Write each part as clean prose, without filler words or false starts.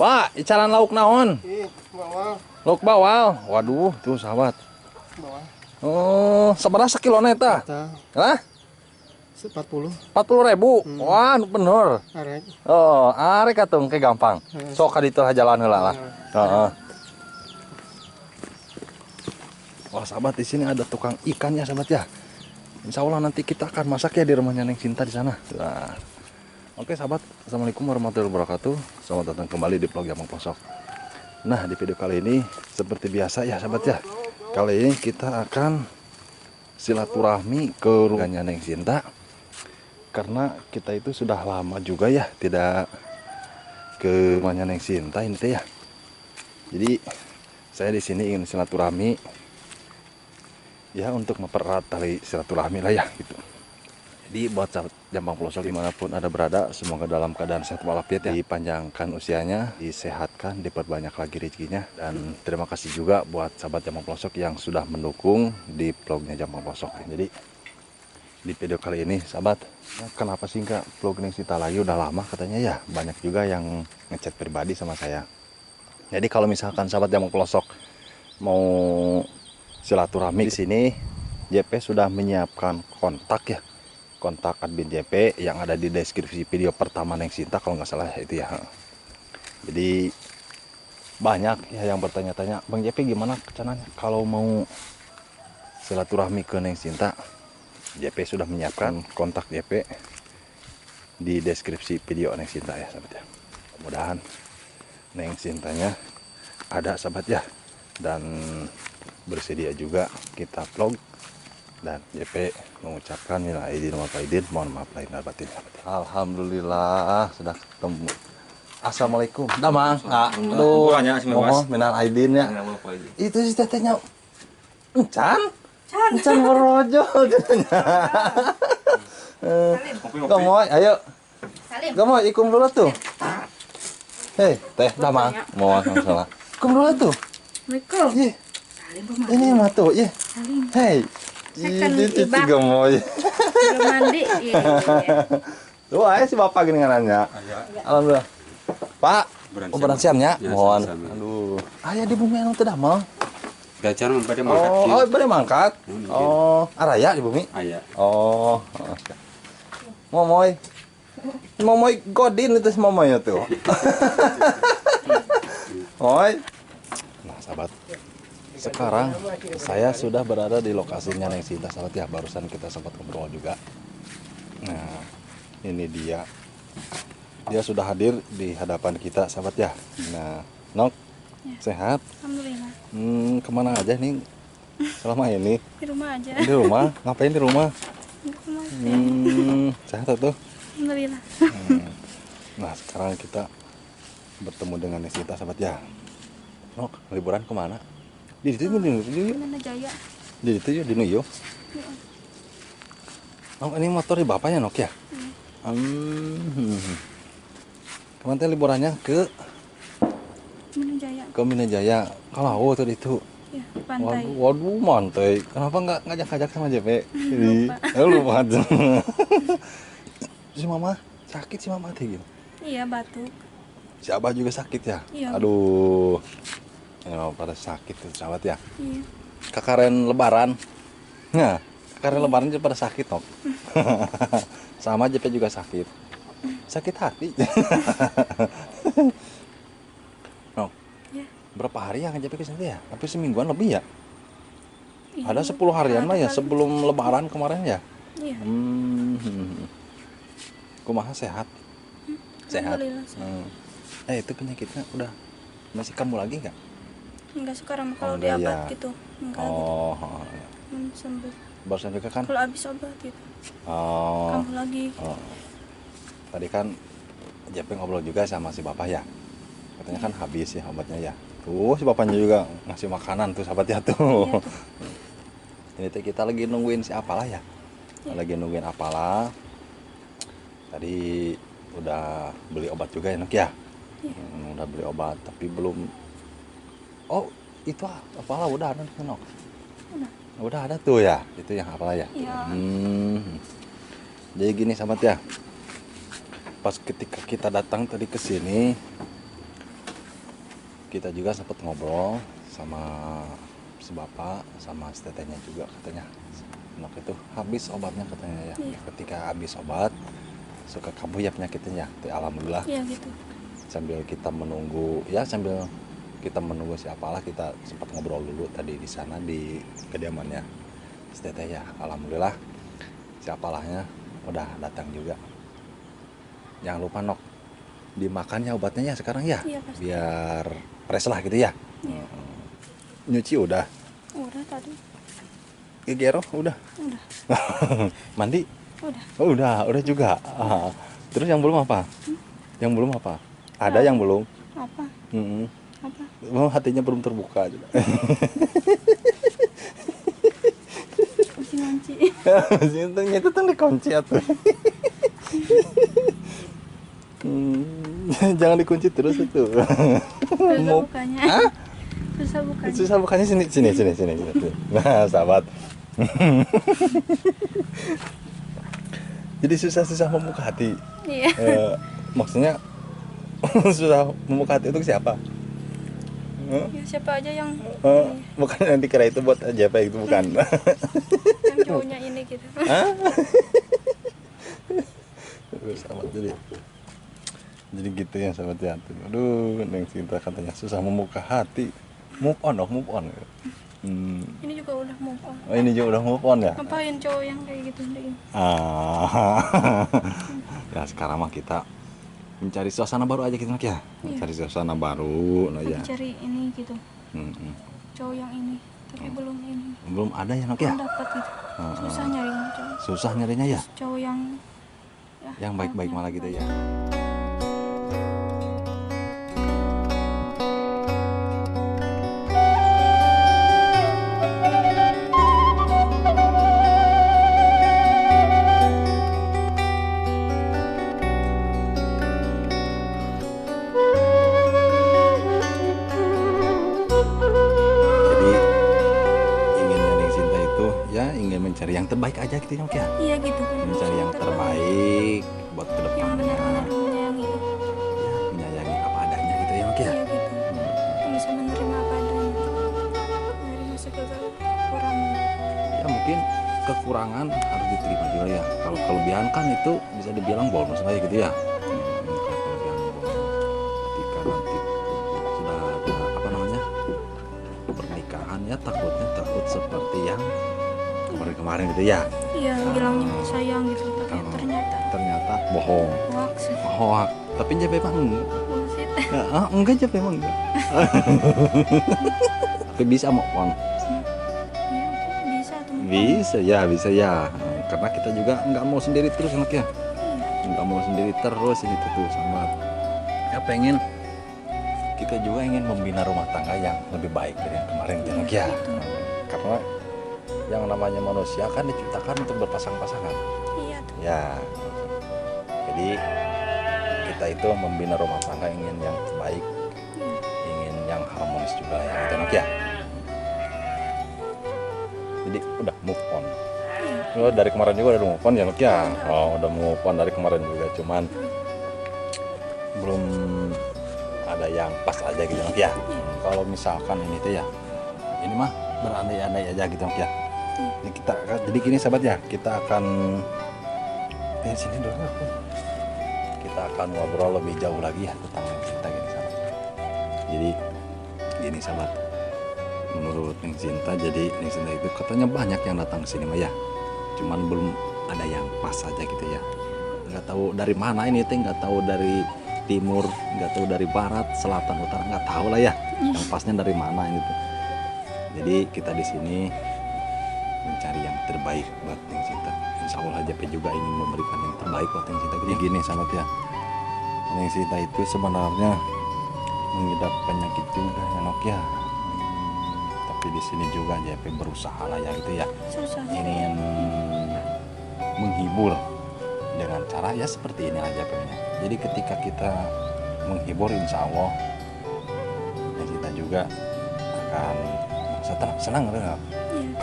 Pak, icaran lauk naon? Bawal. Lauk bawal. Waduh, tuh sahabat. Bawal. Oh, seberapa kilona eta? Hah? 40. 40.000. Wah, nu bener. Arek. Oh, arek atuh ke gampang. Sok ka ditu jalan heula lah. Heeh. Wah, sahabat, di sini ada tukang ikannya, sahabat ya. Insya Allah nanti kita akan masak ya di rumahnya Neng Sinta di sana. Nah. Oke, sahabat. Assalamualaikum warahmatullahi wabarakatuh. Selamat datang kembali di vlog Jamang Plosok. Nah, di video kali ini seperti biasa ya, sahabat ya. Kali ini kita akan silaturahmi ke rumahnya Neng Sinta. Karena kita itu sudah lama juga ya tidak ke rumahnya Neng Sinta ini teh ya. Jadi saya di sini ingin silaturahmi ya untuk mempererat tali silaturahmi lah ya gitu. Jadi buat sahabat Jamang Plosok dimanapun ada berada, semoga dalam keadaan sehat walafiat ya, dipanjangkan usianya, disehatkan, diperbanyak lagi rezekinya. Dan terima kasih juga buat sahabat Jamang Plosok yang sudah mendukung di vlognya Jamang Plosok. Jadi di video kali ini sahabat, kenapa sih enggak vlog Neng Sinta lagi, udah lama katanya ya. Banyak juga yang ngechat pribadi sama saya. Jadi kalau misalkan sahabat Jamang Plosok mau silaturahmi di sini, JP sudah menyiapkan kontak ya, kontak admin JP yang ada di deskripsi video pertama Neng Sinta kalau nggak salah itu ya. Jadi banyak ya yang bertanya-tanya, Bang JP gimana caranya kalau mau silaturahmi ke Neng Sinta. JP sudah menyiapkan kontak JP di deskripsi video Neng Sinta ya sahabat ya. Mudah-mudahan Neng Sintanya ada sahabat ya, dan bersedia juga kita vlog. Dan JP mengucapkan minal aidin wal faizin, mohon maaf lahir dan batin. Alhamdulillah sudah ketemu. Assalamualaikum. Damang. Aduh. Mohon minal aidin ya. Itu si tetenya encan. Encan Borojo katanya. Gamoy, ayo. Gamoy ikum dulu tuh. Hei, teh Damang. Mohon salah. Ikum dulu tuh. Assalamualaikum. Ih. Ini mah tuh, ya. Hei. Itu Gamoy. Belum mandi. Iya. Tuh aja si bapak gini nanya. Alhamdulillah. Pak, beran siamnya. Mohon. Aduh. Aya di bumi anu teu damel. Gajaran pada mangkat. Oh, pada mangkat. Oh, araya di bumi. Aya. Oh. Momoy. Momoy godin itu si momoy tuh. Moy. Nah, sahabat. Sekarang saya sudah berada di lokasinya Neng Sinta sahabat ya. Barusan kita sempat ngobrol juga. Nah, ini dia. Dia sudah hadir di hadapan kita sahabat ya. Nah, Nok, ya. Sehat? Alhamdulillah. Kemana aja nih selama ini? Di rumah aja. Di rumah? Ngapain di rumah? Sehat tuh? Alhamdulillah. Nah, sekarang kita bertemu dengan Neng Sinta sahabat ya. Nok, liburan kemana? Di situ di Mana Jaya? Di situ yuk di Nuyo. Oh, ini motor di bapaknya Nok ya? Kemana liburannya ke Minajaya. Ke Minajaya. Kalau tuh itu. Ya, pantai. Waduh, mantai. Kenapa nggak ngajak-ngajak sama JP? Lupa. Si mama sakit, si mama teh gitu. Iya, batuk. Si Abah juga sakit ya? Iya. Aduh. Ya, pada sakit tuh sahabat ya. Iya. Kekaren lebaran. Nah, kekaren lebaran juga pada sakit, Nok. Sama JP juga sakit. Sakit hati. Nok. Ya. Berapa hari yang JP kesini ya? Hampir semingguan lebih ya? Iya. Ada 10 harian lah ya sebelum lebaran kemarin ya? Iya. Kumaha sehat? Sehat. Alhamdulillah. Itu penyakitnya udah masih kambuh lagi nggak? Enggak sekarang kalau enggak di obat ya. gitu. Enggak. Oh, Sembuh. barusan juga kan? Kalau habis obat gitu. Oh, Kambuh lagi. tadi kan JP ngobrol juga sama si bapak ya. Katanya kan habis ya obatnya ya. Tuh si bapaknya juga ngasih makanan tuh sahabat ya tuh. Iya, tuh. Ini tuh kita lagi nungguin si apalah ya. Lagi nungguin apalah. Tadi udah beli obat juga ya Nok ya. Udah beli obat tapi belum. Oh itu apalah udah ada Nok. Udah ada tuh ya, itu yang apalah ya. Iya. Jadi gini sahabat ya, pas ketika kita datang tadi ke sini kita juga sempat ngobrol sama si bapak sama si tetehnya juga, katanya anak itu habis obatnya katanya ya. Iya. Ketika habis obat suka kambuh ya penyakitnya ya. Alhamdulillah. Iya gitu. Sambil kita menunggu ya, sambil kita menunggu siapalah, kita sempat ngobrol dulu tadi di sana di kediamannya si teteh ya. Alhamdulillah siapalahnya udah datang juga. Jangan lupa Nok, dimakannya obatnya ya sekarang ya. Iya pasti. Biar fresh lah gitu ya. Iya. Nyuci udah. Udah tadi. Gigi Ero udah. Udah. Mandi? Udah. Oh, udah juga. Ah. Terus yang belum apa? Yang belum apa? Ada yang belum? Apa? Mm-mm. Apa? Oh, hatinya belum terbuka juga. Kunci-kunci. Masih itu tuh dikunci atuh. Jangan dikunci terus itu. Susah Mau- bukanya. Hah? Susah bukanya. Susah bukanya sini. Nah, sahabat. Jadi susah membuka hati. Iya. Maksudnya susah membuka hati itu ke siapa? Ya, siapa aja yang Bukan nanti kira itu buat aja apa itu bukan. yang cowoknya ini gitu. Sahabat, jadi gitu ya sahabat ya. Aduh, Neng Sinta katanya susah membuka hati. Move on. Ini juga udah move on. Oh, ini juga udah move on ya. Ngapain cowok yang kayak gitu deh? Ya sekarang mah kita mencari suasana baru aja gitu Nak ya. Mencari suasana baru nah Lagi ya. cari ini gitu. Mm-mm. Cowok yang ini, tapi belum ini. Belum ada ya Nak ya. Belum dapat gitu. Susah nyarinya cowok. Susah nyarinya ya. Cowok yang Yang baik-baik malah gitu ya. Jadi inginnya Neng Sinta itu ya ingin mencari yang terbaik aja gitu Nak ya. Iya gitu kan. Mencari yang terbaik buat Yang kedepannya. benar-benar menyayangi. Ya, menyayangi apa adanya gitu ya Nak ya. Iya gitu. Yang bisa menerima apa adanya. Menerima segala kekurangan. Ya mungkin kekurangan harus diterima juga ya. Kalau kelebihan kan itu bisa dibilang bonus aja gitu ya. Kalau kelebihan bonus. Ketika nanti sudah ada apa namanya pernikahan ya takut seperti yang kemarin gitu ya. Iya, bilangnya sayang gitu, tapi ternyata Bohong. hoax sih. Hoak. Tapi dia memang enggak. Bullshit. Enggak aja memang enggak. Tapi bisa mau on. Iya, bisa tuh. Bisa ya. Karena kita juga nggak mau sendiri terus anaknya. Nggak mau sendiri terus ini tuh sama. Ya pengen kita juga ingin membina rumah tangga yang lebih baik dari yang kemarin ya Nak ya. Gitu. Karena yang namanya manusia kan diciptakan untuk berpasang-pasangan. Iya tuh. Ya. Jadi kita itu membina rumah tangga ingin yang baik, ingin yang harmonis juga ya gitu Nak ya. Jadi udah move on. Oh, dari kemarin juga udah move on ya Nak ya. Oh, udah move on dari kemarin juga, cuman belum ada yang pas aja gitu Nak ya. Kalau misalkan ini tuh ya, ini mah berandai-andai aja gitu Nak ya. Ini kita jadi gini sahabat ya, kita akan di sini dulu. Kita akan ngobrol lebih jauh lagi ya tentang kita gini sahabat. Jadi gini sahabat, menurut Neng Sinta, jadi Neng Sinta itu katanya banyak yang datang ke sini mah ya, cuman belum ada yang pas aja gitu ya. Nggak tahu dari mana ini teh, nggak tahu dari timur, nggak tahu dari barat, selatan, utara, nggak tahu lah ya yang pasnya dari mana gitu. Jadi kita di sini mencari yang terbaik buat Neng Sinta. Insya Allah JP juga ingin memberikan yang terbaik buat Neng Sinta. Jadi gini sahabat ya, Neng Sinta itu sebenarnya mengidap penyakit juga ya Nok ya. Tapi di sini juga JP berusaha lah ya gitu ya, Susah. ingin menghibur dengan cara ya seperti ini aja JP-nya. Jadi ketika kita menghibur, insya Allah Neng Sinta juga akan senang nggak? Iya.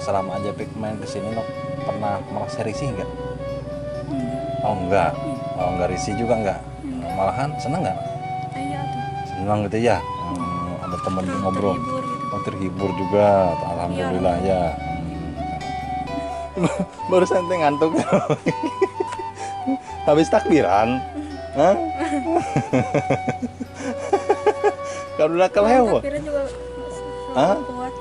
Selama aja main kesini Nok pernah merasa risih nggak? Enggak. Oh enggak, oh enggak risih juga enggak. Malahan seneng nggak? Iya tuh. senang gitu ya. Ada teman ngobrol. Terhibur gitu. Oh, terhibur juga. Alhamdulillah ya. Baru santai ngantuk. Habis takbiran. Hah? Kalau udah kelewat. Takbiran juga Hah? kuat.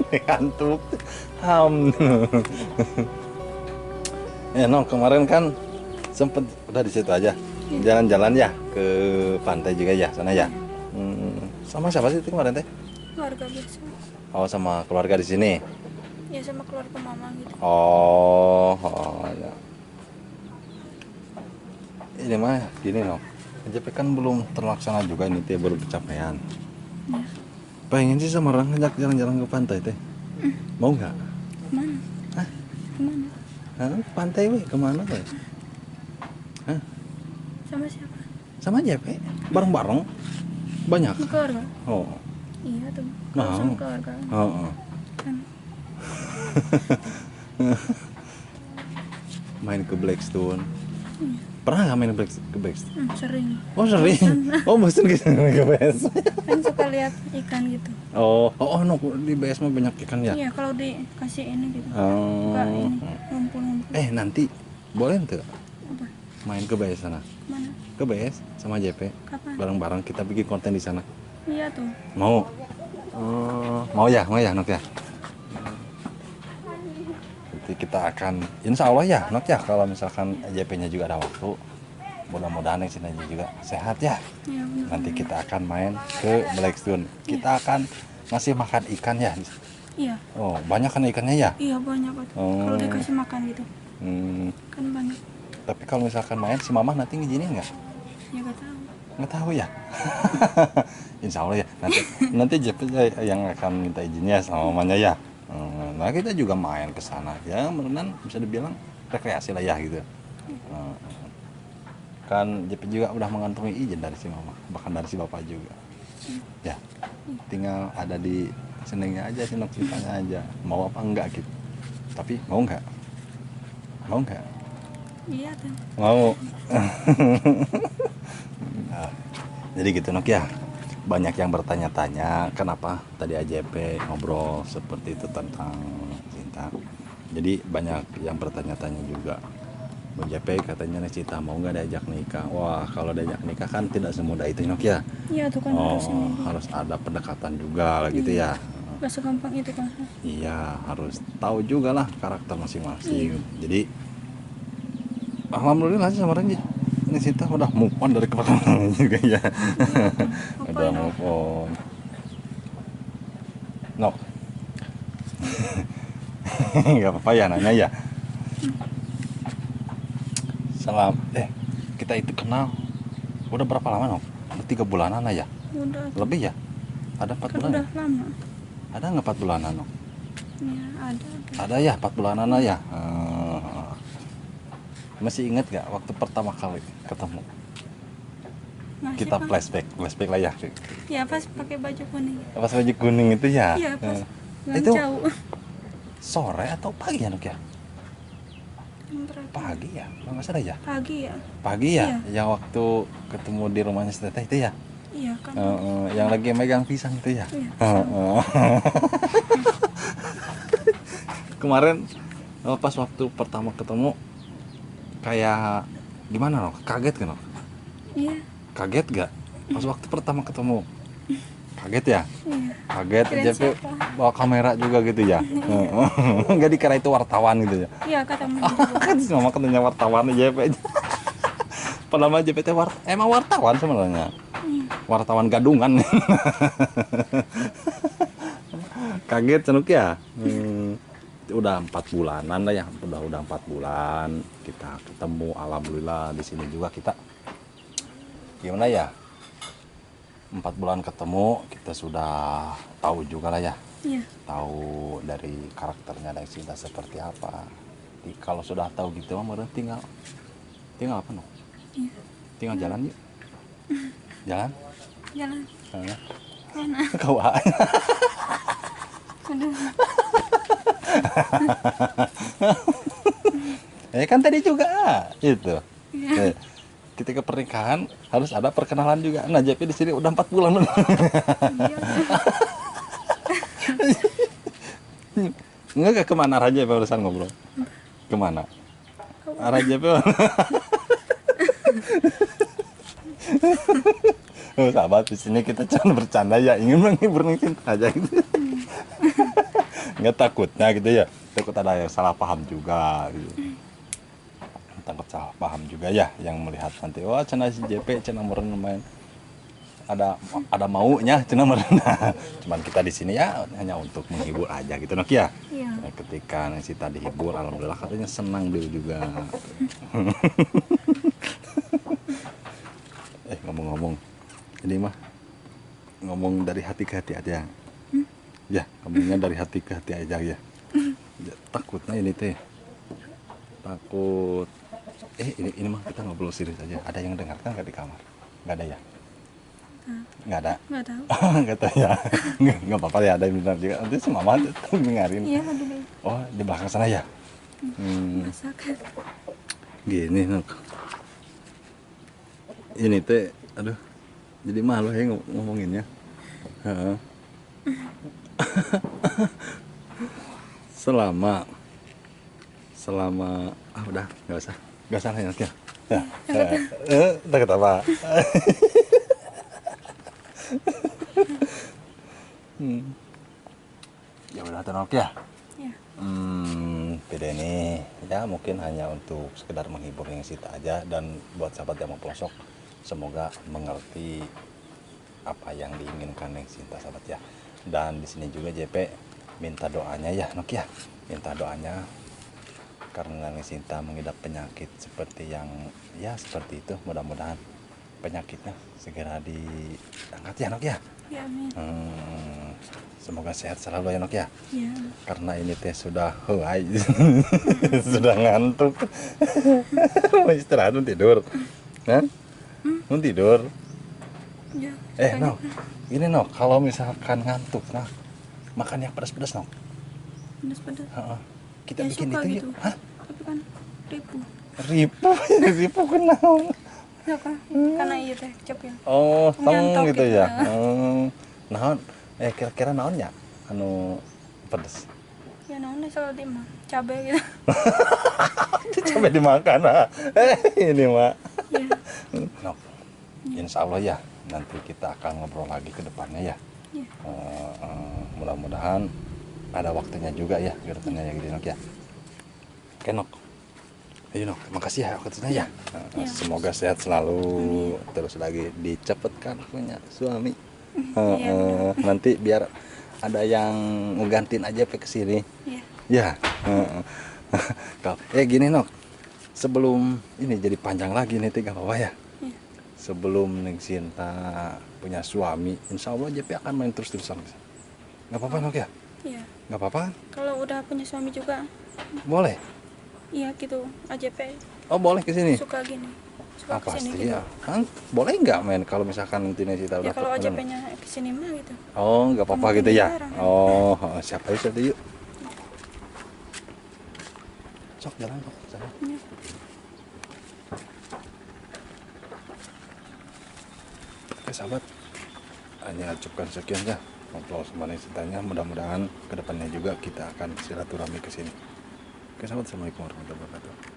Ngantuk. Ya no, kemarin kan sempet udah di situ aja. Jalan-jalan ya ke pantai juga ya sana ya. Sama siapa sih itu kemarin teh? Keluarga biasa. Oh, sama keluarga di sini. Ya sama keluarga mama gitu. Oh, ya. Ini mah gini no. KJP kan belum terlaksana juga ini teh, baru pencapaian. Ya. Pengen sih sama orang ngajak jalan-jalan ke pantai teh. Mau nggak? Kemana? Hah? Kemana? Hah? Pantai weh, kemana weh? Hah? Sama siapa? Sama JP, bareng-bareng. Banyak. Sama keluarga. Oh. Iya tuh. Mau. Kalau sama keluarga Oh. kan. Main ke Blackstone. Iya. Pernah nggak main ke Blackstone? Sering. Oh sering. Oh bosan gitu ke BS. Kan suka lihat ikan gitu. Oh no, di BS mah banyak ikan ya. Iya kalau dikasih ini gitu. Oh. Suka ini ngumpul-ngumpul. Nanti boleh nggak Apa? main ke BS sana? Mana? Ke BS sama JP. Kapan? Bareng-bareng kita bikin konten di sana. Iya tuh. Mau? Mau ya Nok ya. Nanti kita akan, insya Allah ya Nok ya, kalau misalkan JP-nya juga ada waktu, mudah-mudahan yang sini juga sehat ya. Iya benar. Nanti kita akan main ke Blackstone. Kita akan ngasih makan ikan ya. Iya. Oh, banyak kan ikannya ya? Iya banyak tuh. Oh. Kalau dikasih makan gitu. Kan banyak. Tapi kalau misalkan main, si Mama nanti ngizinin nggak? Ya gak tahu. Nggak tahu ya. Insya Allah ya. Nanti JP yang akan minta izinnya sama mamanya ya. Nah kita juga main ke sana ya, beneran bisa dibilang rekreasi lah ya gitu. Kan JP juga udah mengantongi izin dari si Mama, bahkan dari si Bapak juga. Ya, tinggal ada di senengnya aja, seneng ceritanya aja. Mau apa enggak gitu. Tapi mau enggak? Mau enggak? Iya tuh. Mau. Nah, jadi gitu Nok ya. Banyak yang bertanya-tanya kenapa tadi AJP ngobrol seperti itu tentang cinta. Jadi banyak yang bertanya-tanya juga. Bang JP katanya nih Cinta mau nggak diajak nikah? Wah kalau diajak nikah kan tidak semudah itu Nok ya. Iya tuh kan harus ini. Harus ada pendekatan juga gitu ya. Gak segampang itu kan. Iya harus tahu juga lah karakter masing-masing. Jadi alhamdulillah sih sama Renji. Ini Cinta udah move on dari kebakaran juga ya. Udah move on. No. Gak apa-apa ya nanya ya. Kita itu kenal udah berapa lama Nok? Udah 3 bulanan lah ya? Udah. Lebih ya? Ada 4 Kan bulan ya? udah lama. Ada nggak 4 bulanan Nok? Ya ada. Ada ya 4 bulanan lah ya? Masih inget gak waktu pertama kali ketemu? Masih, Kita Pak. flashback lah ya. Ya pas pakai baju kuning. Pas baju kuning itu ya? Iya pas. Itu Jauh. sore atau pagi ya Nok ya? Berapa? Pagi ya? Kalau nggak salah ya? Pagi ya. Pagi ya? Iya. Yang waktu ketemu di rumahnya si Teteh itu ya? Iya kan. Yang lagi megang pisang itu ya? Iya. Kemarin pas waktu pertama ketemu kayak gimana Nok? Kaget kan Nok? Iya. Kaget gak? Pas waktu pertama ketemu kaget ya? Iya. Kaget Kirain JP siapa? bawa kamera juga gitu ya? Nggak dikira itu wartawan gitu ya? Iya kata mama juga. Kan si Mama katanya wartawan JP aja. Padahal mah JP emang wartawan sebenarnya. Wartawan gadungan. Kaget cenuk ya? Udah 4 bulanan lah ya, udah 4 bulan kita ketemu, alhamdulillah di sini juga kita gimana ya, 4 bulan ketemu kita sudah tahu juga lah ya, Iya. tahu dari karakternya dan Cinta seperti apa. Kalau sudah tahu gitu mah tinggal apa no? Iya. Tinggal jalan yuk, jalan. Jalan. Mana? Kau Aduh. kan tadi juga itu. Iya. ketika pernikahan harus ada perkenalan juga. Nah, JP di sini udah 4 bulan. Enggak kemana Raja barusan ngobrol? Kemana? Raja Oh, sahabat, di sini kita cuma bercanda ya, ingin menghibur Cinta aja gitu. Nggak takutnya gitu ya, takut ada yang salah paham juga gitu. Takut salah paham juga ya yang melihat nanti, wah cenah si JP cenah meureun main ada maunya cenah meureun. Cuman kita di sini ya hanya untuk menghibur aja gitu Nok ya. Iya. Nah, ketika si tadi hibur, alhamdulillah katanya senang dia juga. Ngomong-ngomong, ini mah ngomong dari hati ke hati aja. Ya, ngomongnya dari hati ke hati aja ya. Ya, takutnya ini teh. Takut. Ini mah kita ngobrol serius aja. Ada yang dengar kan nggak di kamar? Nggak ada ya? Nggak ada? Nggak tahu. Nggak tahu ya. Nggak apa-apa ya, ada yang dengar juga. Nanti si mama tuh dengerin. Iya, aduh. Oh, di belakang sana ya? Masakan. Gini, Nok. Ini teh, aduh. Jadi malu ya ngomonginnya. Heeh. selama udah nggak usah nanya ya. Takut apa? Ya udah tenang ya. Ya. Beda ini ya mungkin hanya untuk sekedar menghibur yang Sita aja, dan buat sahabat yang mau pelosok semoga mengerti apa yang diinginkan yang Sinta sahabat ya. Dan di sini juga JP minta doanya ya Nok ya, minta doanya karena Neng Sinta mengidap penyakit seperti yang ya seperti itu, mudah-mudahan penyakitnya segera diangkat ya Nok ya. Ya, amin. Semoga sehat selalu ya Nok ya. Ya. Karena ini teh sudah sudah ngantuk. Mau istirahat, mau tidur. Hah? Mau tidur. Ya. Nok, ini Nok, kalau misalkan ngantuk, nah, makan yang pedas-pedas Nok. Pedas-pedas. Heeh. Kita Ya, bikin suka itu gitu. yuk. Hah? Tapi kan ribu. Ribu kenal. Ya kan? Karena iya teh kecap ya. Oh, Nyantok gitu gitu. ya. Naon? Kira-kira naonnya? Anu pedes. Ya naon selalu di mah cabe gitu. Sampai dimakan ini mak. Ya. Nok, insya Allah ya nanti kita akan ngobrol lagi ke depannya ya. Ya. Mudah-mudahan ada waktunya juga ya gertannya ya gitu Nok ya. Oke Nok, ayo Nok, makasih ya waktunya ya. Ya. Semoga sehat selalu, terus lagi dicepatkan punya suami. Iya, Nanti biar ada yang ngegantiin aja ke sini. Ya. Ya. Kalau gini Nok, sebelum ini jadi panjang lagi nih gak apa-apa ya. Ya. Sebelum Neng Sinta punya suami, insya Allah JP akan main terus-terusan. Gak apa-apa Nok ya? Iya. Gak apa-apa kan? Kalau udah punya suami juga, Boleh? iya gitu. AJP Oh boleh ke sini? suka gini. Suka Pasti kesini gitu. ya. Kan boleh nggak main kalau misalkan nanti Neng Sinta Ya udah kalau keluar? AJP-nya kesini mah gitu. Oh nggak apa-apa Mungkin gitu ya? dilarang. Oh siapa aja yuk. Sok jalan kok sana. Ya. Oke sahabat, hanya cukupkan sekian ya ngobrol sama Neng Sintanya. Mudah-mudahan kedepannya juga kita akan silaturahmi ke sini. Oke sahabat, assalamualaikum warahmatullahi wabarakatuh.